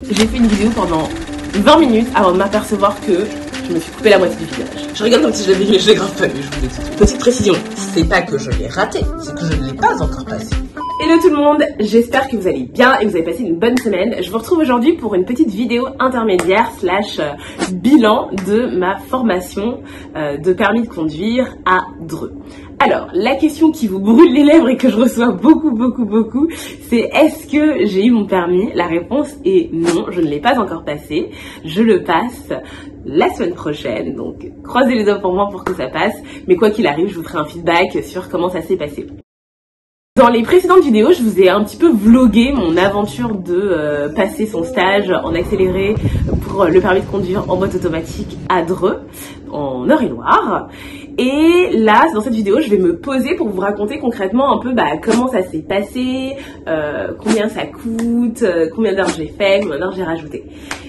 J'ai fait une vidéo pendant 20 minutes avant de m'apercevoir que je me suis coupé la moitié du visage. Je rigole comme si je l'avais vu, mais je l'ai grave pas vu, je vous l'ai dit. Petite précision, c'est pas que je l'ai raté, c'est que je ne l'ai pas encore passé. Hello tout le monde, j'espère que vous allez bien et que vous avez passé une bonne semaine. Je vous retrouve aujourd'hui pour une petite vidéo intermédiaire / bilan de ma formation de permis de conduire à Dreux. Alors, la question qui vous brûle les lèvres et que je reçois beaucoup, c'est est-ce que j'ai eu mon permis? La réponse est non, je ne l'ai pas encore passé. Je le passe la semaine prochaine, donc croisez les doigts pour moi pour que ça passe. Mais quoi qu'il arrive, je vous ferai un feedback sur comment ça s'est passé. Dans les précédentes vidéos, je vous ai un petit peu vlogué mon aventure de passer son stage en accéléré pour le permis de conduire en boîte automatique à Dreux, en Eure-et-Loire. Et là, dans cette vidéo, je vais me poser pour vous raconter concrètement un peu comment ça s'est passé, combien ça coûte, combien d'heures j'ai fait, combien d'heures j'ai rajouté.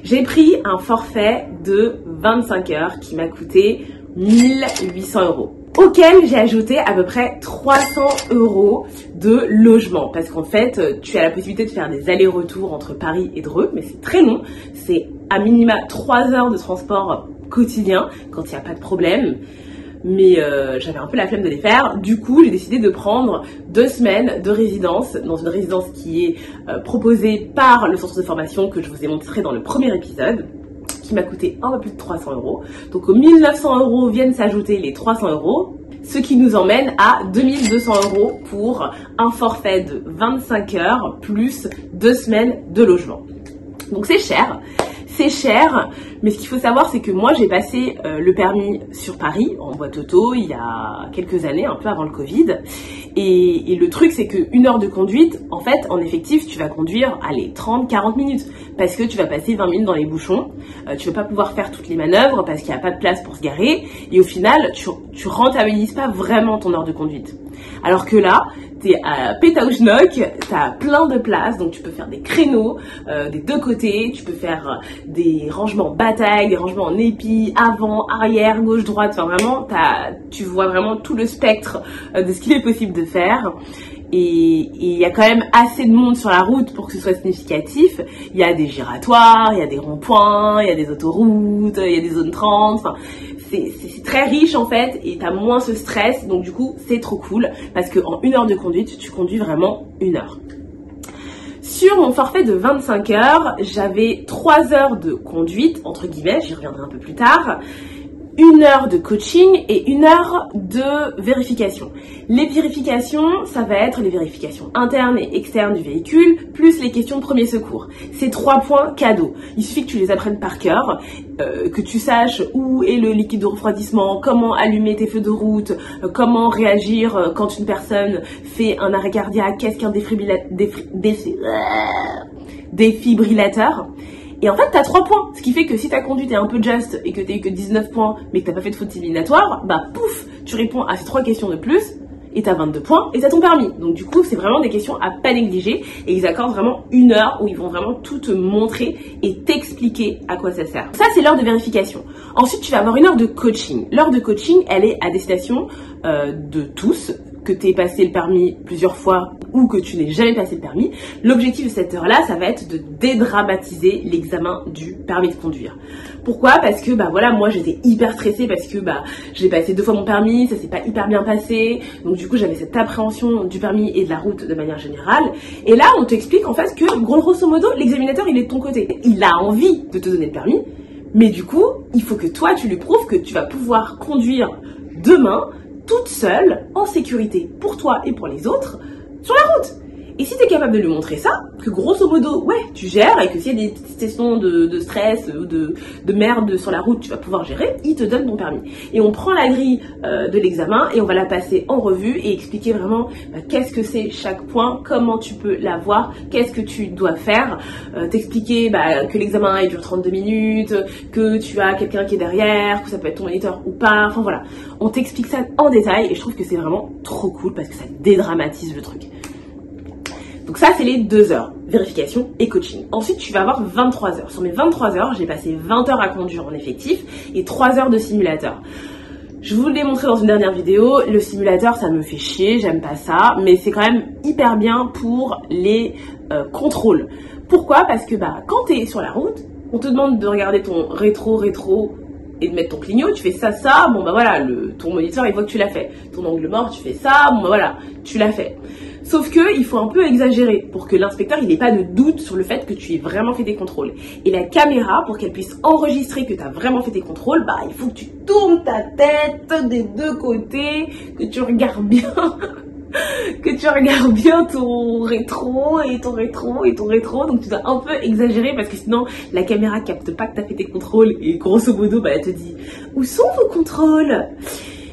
J'ai pris un forfait de 25 heures qui m'a coûté 1800 €. Auquel j'ai ajouté à peu près 300 € de logement. Parce qu'en fait, tu as la possibilité de faire des allers-retours entre Paris et Dreux, mais c'est très long. C'est à minima 3 heures de transport quotidien quand il n'y a pas de problème. Mais j'avais un peu la flemme de les faire. Du coup, j'ai décidé de prendre 2 semaines de résidence dans une résidence qui est proposée par le centre de formation que je vous ai montré dans le premier épisode, qui m'a coûté un peu plus de 300 €. Donc aux 1900 € viennent s'ajouter les 300 €, ce qui nous emmène à 2200 € pour un forfait de 25 heures plus 2 semaines de logement. Donc c'est cher. C'est cher, mais ce qu'il faut savoir, c'est que moi, j'ai passé le permis sur Paris, en boîte auto, il y a quelques années, un peu avant le Covid. Et le truc, c'est qu'une heure de conduite, en fait, en effectif, tu vas conduire, allez, 30-40 minutes. Parce que tu vas passer 20 minutes dans les bouchons. Tu vas pas pouvoir faire toutes les manœuvres parce qu'il n'y a pas de place pour se garer. Et au final, tu rentabilises pas vraiment ton heure de conduite. Alors que là, t'es à Pétaouchnok, t'as plein de places, donc tu peux faire des créneaux des deux côtés, tu peux faire des rangements bataille, des rangements en épi, avant, arrière, gauche, droite, enfin vraiment, tu vois vraiment tout le spectre de ce qu'il est possible de faire. Et il y a quand même assez de monde sur la route pour que ce soit significatif. Il y a des giratoires, il y a des ronds-points, il y a des autoroutes, il y a des zones 30, enfin c'est très riche en fait et t'as moins ce stress, donc du coup c'est trop cool parce qu'en 1 heure de conduite tu conduis vraiment 1 heure. Sur mon forfait de 25 heures, j'avais 3 heures de conduite, entre guillemets, j'y reviendrai un peu plus tard, 1 heure de coaching et 1 heure de vérification. Les vérifications, ça va être les vérifications internes et externes du véhicule, plus les questions de premier secours. C'est 3 points cadeaux. Il suffit que tu les apprennes par cœur, que tu saches où est le liquide de refroidissement, comment allumer tes feux de route, comment réagir quand une personne fait un arrêt cardiaque, qu'est-ce qu'un défibrillateur. Et en fait, t'as 3 points. Ce qui fait que si ta conduite est un peu juste et que t'as eu que 19 points, mais que t'as pas fait de faute civilisatoire, pouf, tu réponds à ces 3 questions de plus et t'as 22 points et t'as ton permis. Donc du coup, c'est vraiment des questions à pas négliger et ils accordent vraiment 1 heure où ils vont vraiment tout te montrer et t'expliquer à quoi ça sert. Ça, c'est l'heure de vérification. Ensuite, tu vas avoir 1 heure de coaching. L'heure de coaching, elle est à destination de tous, que tu aies passé le permis plusieurs fois ou que tu n'aies jamais passé le permis. L'objectif de cette heure-là, ça va être de dédramatiser l'examen du permis de conduire. Pourquoi? Parce que voilà, moi j'étais hyper stressée parce que j'ai passé 2 fois mon permis, ça s'est pas hyper bien passé. Donc du coup, j'avais cette appréhension du permis et de la route de manière générale. Et là, on t'explique en fait que grosso modo, l'examinateur, il est de ton côté. Il a envie de te donner le permis, mais du coup, il faut que toi, tu lui prouves que tu vas pouvoir conduire demain toute seule, en sécurité, pour toi et pour les autres, sur la route. Et si tu es capable de lui montrer ça, que grosso modo, ouais, tu gères, et que s'il y a des petites sessions de stress ou de merde sur la route, tu vas pouvoir gérer, il te donne ton permis. Et on prend la grille de l'examen et on va la passer en revue et expliquer vraiment qu'est-ce que c'est chaque point, comment tu peux l'avoir, qu'est-ce que tu dois faire, t'expliquer que l'examen il dure 32 minutes, que tu as quelqu'un qui est derrière, que ça peut être ton moniteur ou pas, enfin voilà. On t'explique ça en détail et je trouve que c'est vraiment trop cool parce que ça dédramatise le truc. Donc ça, c'est les 2 heures, vérification et coaching. Ensuite, tu vas avoir 23 heures. Sur mes 23 heures, j'ai passé 20 heures à conduire en effectif et 3 heures de simulateur. Je vous l'ai montré dans une dernière vidéo, le simulateur, ça me fait chier, j'aime pas ça, mais c'est quand même hyper bien pour les contrôles. Pourquoi? Parce que quand tu es sur la route, on te demande de regarder ton rétro et de mettre ton clignot, tu fais ça, bon voilà, ton moniteur il voit que tu l'as fait. Ton angle mort, tu fais ça, bon voilà, tu l'as fait. Sauf que il faut un peu exagérer pour que l'inspecteur il n'ait pas de doute sur le fait que tu aies vraiment fait tes contrôles. Et la caméra, pour qu'elle puisse enregistrer que tu as vraiment fait tes contrôles, il faut que tu tournes ta tête des deux côtés, que tu regardes bien. Que tu regardes bien ton rétro, donc tu dois un peu exagérer parce que sinon la caméra capte pas que tu as fait tes contrôles et grosso modo elle te dit où sont vos contrôles.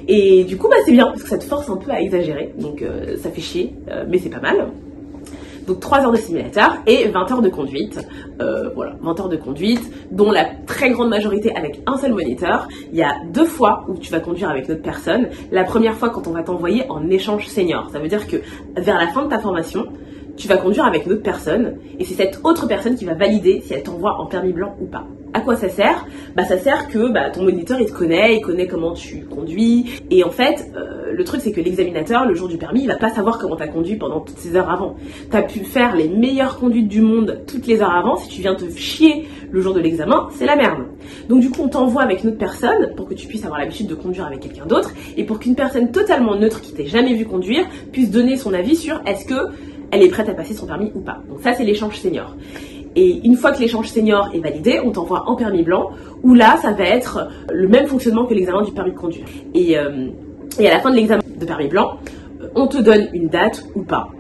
Et du coup c'est bien parce que ça te force un peu à exagérer, donc ça fait chier, mais c'est pas mal. Donc 3 heures de simulateur et 20 heures de conduite. Voilà, 20 heures de conduite, dont la très grande majorité avec un seul moniteur. Il y a 2 fois où tu vas conduire avec notre personne. La première fois quand on va t'envoyer en échange senior. Ça veut dire que vers la fin de ta formation, tu vas conduire avec une autre personne et c'est cette autre personne qui va valider si elle t'envoie en permis blanc ou pas. À quoi ça sert? Ça sert que ton moniteur il connaît comment tu conduis, et en fait le truc c'est que l'examinateur le jour du permis il va pas savoir comment tu as conduit pendant toutes ces heures avant. Tu as pu faire les meilleures conduites du monde toutes les heures avant, si tu viens te chier le jour de l'examen, c'est la merde. Donc du coup on t'envoie avec une autre personne pour que tu puisses avoir l'habitude de conduire avec quelqu'un d'autre et pour qu'une personne totalement neutre qui t'ait jamais vu conduire puisse donner son avis sur est-ce que elle est prête à passer son permis ou pas. Donc ça c'est l'échange senior. Et une fois que l'échange senior est validé, on t'envoie en permis blanc, où là, ça va être le même fonctionnement que l'examen du permis de conduire. Et à la fin de l'examen de permis blanc, on te donne une date ou pas.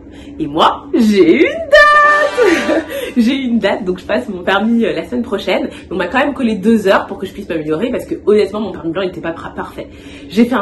Et moi, j'ai une date. J'ai une date, donc je passe mon permis la semaine prochaine. On m'a quand même collé 2 heures pour que je puisse m'améliorer parce que honnêtement, mon permis blanc n'était pas parfait. J'ai tenté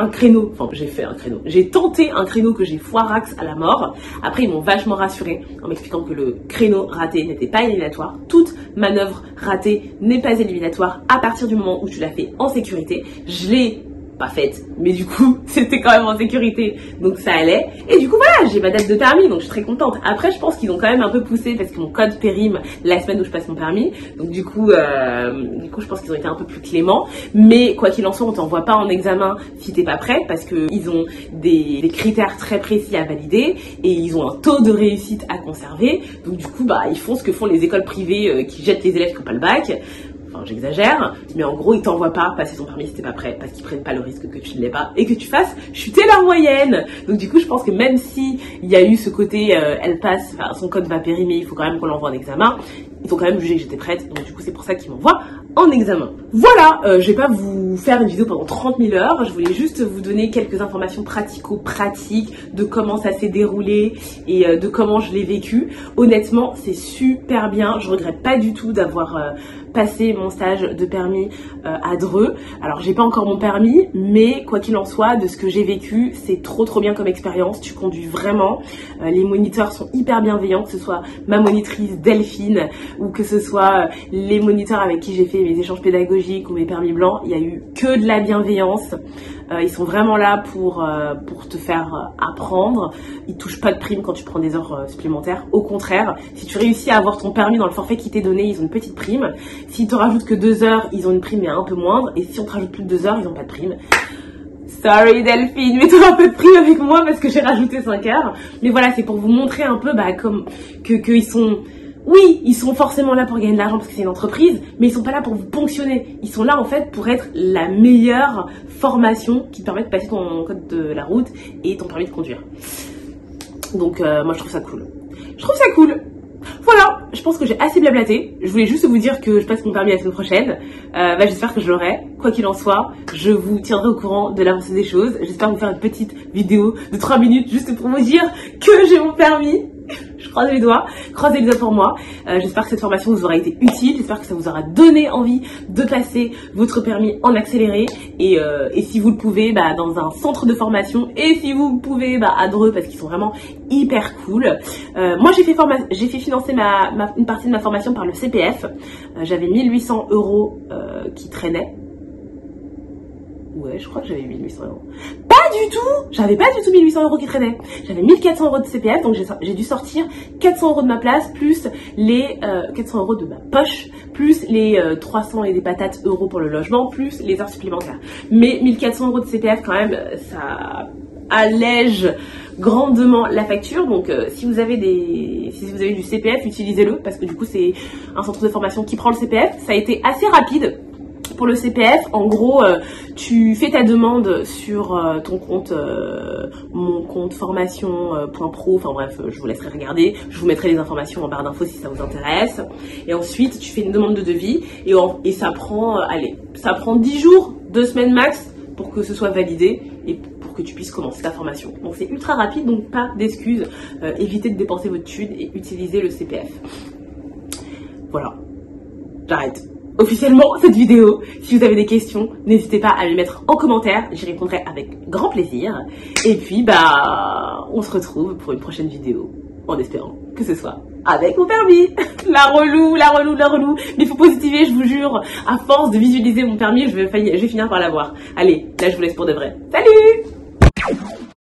un créneau que j'ai foirax à la mort. Après, ils m'ont vachement rassuré en m'expliquant que le créneau raté n'était pas éliminatoire. Toute manœuvre ratée n'est pas éliminatoire à partir du moment où tu l'as fait en sécurité. Je l'ai pas faite, mais du coup c'était quand même en sécurité, donc ça allait. Et du coup voilà, j'ai ma date de permis, donc je suis très contente. Après je pense qu'ils ont quand même un peu poussé parce que mon code périme la semaine où je passe mon permis, donc du coup je pense qu'ils ont été un peu plus cléments. Mais quoi qu'il en soit, on t'envoie pas en examen si t'es pas prêt, parce que ils ont des critères très précis à valider et ils ont un taux de réussite à conserver. Donc du coup ils font ce que font les écoles privées qui jettent les élèves qui n'ont pas le bac. Enfin, j'exagère, mais en gros, ils t'envoient pas passer ton permis si t'es pas prêt, parce qu'ils prennent pas le risque que tu ne l'aies pas et que tu fasses chuter leur moyenne. Donc du coup, je pense que même si il y a eu ce côté, elle passe, son code va périmer, il faut quand même qu'on l'envoie en examen, ils ont quand même jugé que j'étais prête, donc du coup, c'est pour ça qu'ils m'envoient en examen. Voilà, je vais pas vous faire une vidéo pendant 30 000 heures, je voulais juste vous donner quelques informations pratico-pratiques de comment ça s'est déroulé et de comment je l'ai vécu. Honnêtement, c'est super bien, je regrette pas du tout d'avoir passé mon stage de permis à Dreux. Alors j'ai pas encore mon permis, mais quoi qu'il en soit, de ce que j'ai vécu, c'est trop bien comme expérience. Tu conduis vraiment, les moniteurs sont hyper bienveillants, que ce soit ma monitrice Delphine ou que ce soit les moniteurs avec qui j'ai fait mes échanges pédagogiques ou mes permis blancs, il y a eu que de la bienveillance. Ils sont vraiment là pour te faire apprendre. Ils touchent pas de prime quand tu prends des heures supplémentaires. Au contraire, si tu réussis à avoir ton permis dans le forfait qui t'est donné, ils ont une petite prime. S'ils te rajoutent que 2 heures, ils ont une prime mais un peu moindre. Et si on te rajoute plus de 2 heures, ils ont pas de prime. Sorry Delphine, mets-toi un peu de prime avec moi parce que j'ai rajouté 5 heures. Mais voilà, c'est pour vous montrer un peu comme qu'ils sont... Oui, ils sont forcément là pour gagner de l'argent parce que c'est une entreprise, mais ils sont pas là pour vous ponctionner. Ils sont là en fait pour être la meilleure formation qui te permet de passer ton code de la route et ton permis de conduire. Donc moi je trouve ça cool. Voilà, je pense que j'ai assez blablaté. Je voulais juste vous dire que je passe mon permis la semaine prochaine. J'espère que je l'aurai. Quoi qu'il en soit, je vous tiendrai au courant de l'avancée des choses. J'espère vous faire une petite vidéo de 3 minutes juste pour vous dire que j'ai mon permis. Je croisez les doigts pour moi. J'espère que cette formation vous aura été utile. J'espère que ça vous aura donné envie de passer votre permis en accéléré. Et si vous le pouvez, dans un centre de formation. Et si vous le pouvez, à Dreux, parce qu'ils sont vraiment hyper cool. Moi, j'ai fait financer une partie de ma formation par le CPF. J'avais 1 800 € qui traînaient. Ouais, je crois que j'avais 1 800 €. Pas du tout! J'avais pas du tout 1 800 € qui traînaient. J'avais 1 400 € de CPF, donc j'ai dû sortir 400 € de ma place, plus les 400 € de ma poche, plus les 300 et des patates euros pour le logement, plus les heures supplémentaires. Mais 1 400 € de CPF, quand même, ça allège grandement la facture. Donc si vous avez du CPF, utilisez-le parce que du coup c'est un centre de formation qui prend le CPF. Ça a été assez rapide. Pour le CPF, en gros, tu fais ta demande sur ton compte, mon compte formation.pro, enfin bref, je vous laisserai regarder, je vous mettrai les informations en barre d'infos si ça vous intéresse. Et ensuite, tu fais une demande de devis et ça prend, ça prend 10 jours, 2 semaines max pour que ce soit validé et pour que tu puisses commencer ta formation. Donc c'est ultra rapide, donc pas d'excuses, évitez de dépenser votre thune et utilisez le CPF. Voilà, j'arrête officiellement cette vidéo. Si vous avez des questions, n'hésitez pas à les mettre en commentaire, j'y répondrai avec grand plaisir. Et puis on se retrouve pour une prochaine vidéo, en espérant que ce soit avec mon permis. La relou. Mais il faut positiver, je vous jure, à force de visualiser mon permis, je vais finir par l'avoir. Allez, là je vous laisse pour de vrai. Salut!